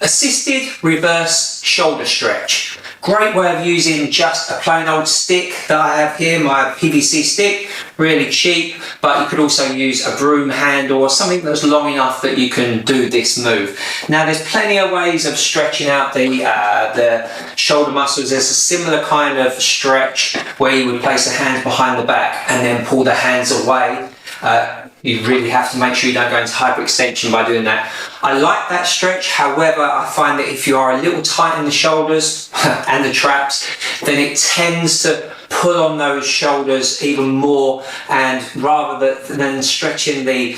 Assisted reverse shoulder stretch. Great way of using just a plain old stick that I have here, my PVC stick, really cheap, but you could also use a broom handle or something that's long enough that you can do this move. Now there's plenty of ways of stretching out the shoulder muscles. There's a similar kind of stretch where you would place the hands behind the back and then pull the hands away. You really have to make sure you don't go into hyperextension by doing that. I like that stretch, however, I find that if you are a little tight in the shoulders and the traps, then it tends to pull on those shoulders even more, and rather than stretching the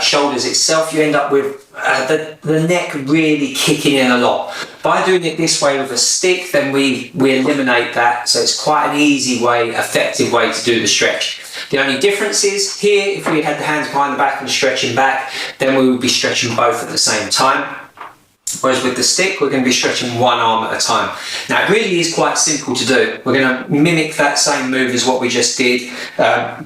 shoulders itself, you end up with the neck really kicking in a lot. By doing it this way with a stick, then we eliminate that, so it's quite an easy way, effective way to do the stretch. The only difference is here, if we had the hands behind the back and stretching back, then we would be stretching both at the same time. Whereas with the stick, we're going to be stretching one arm at a time. Now, it really is quite simple to do. We're going to mimic that same move as what we just did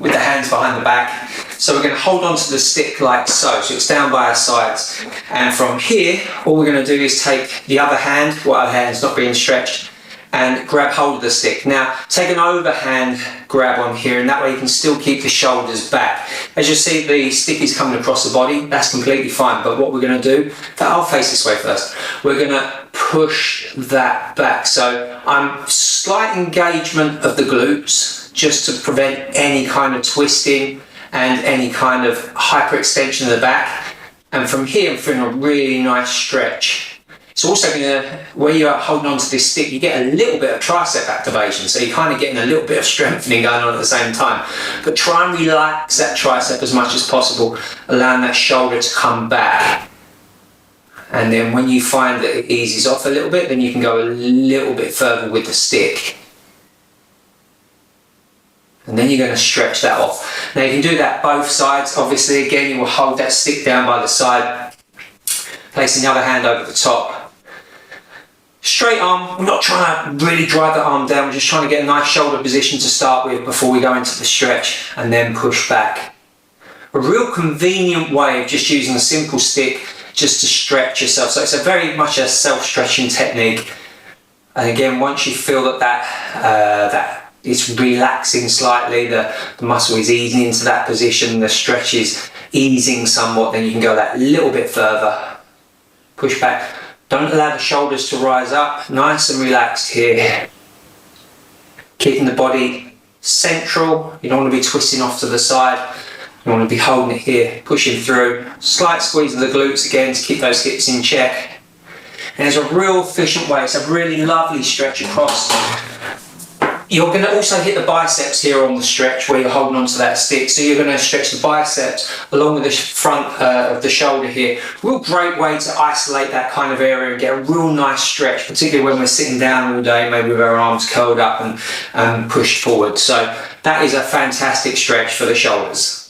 with the hands behind the back. So we're going to hold on to the stick like so. So it's down by our sides. And from here, all we're going to do is take the other hand, while our hand's not being stretched, and grab hold of the stick. Now, take an overhand grab on here, and that way you can still keep the shoulders back. As you see, the stick is coming across the body. That's completely fine, but what we're going to do, I'll face this way first. We're going to push that back. So I'm slight engagement of the glutes, just to prevent any kind of twisting and any kind of hyperextension of the back. And from here, I'm feeling a really nice stretch. It's also going to, where you're holding on to this stick, you get a little bit of tricep activation, so you're kind of getting a little bit of strengthening going on at the same time. But try and relax that tricep as much as possible, allowing that shoulder to come back. And then when you find that it eases off a little bit, then you can go a little bit further with the stick. And then you're going to stretch that off. Now you can do that both sides. Obviously, again, you will hold that stick down by the side, placing the other hand over the top. Straight arm, we're not trying to really drive the arm down, we're just trying to get a nice shoulder position to start with before we go into the stretch, and then push back. A real convenient way of just using a simple stick just to stretch yourself. So it's a very much a self-stretching technique. And again, once you feel that it's relaxing slightly, the muscle is easing into that position, the stretch is easing somewhat, then you can go that little bit further. Push back. Don't allow the shoulders to rise up. Nice and relaxed here. Keeping the body central. You don't want to be twisting off to the side. You want to be holding it here, pushing through. Slight squeeze of the glutes again to keep those hips in check. And it's a real efficient way. It's a really lovely stretch across. You're going to also hit the biceps here on the stretch where you're holding onto that stick. So you're going to stretch the biceps along with the front of the shoulder here. Real great way to isolate that kind of area and get a real nice stretch, particularly when we're sitting down all day, maybe with our arms curled up and pushed forward. So that is a fantastic stretch for the shoulders.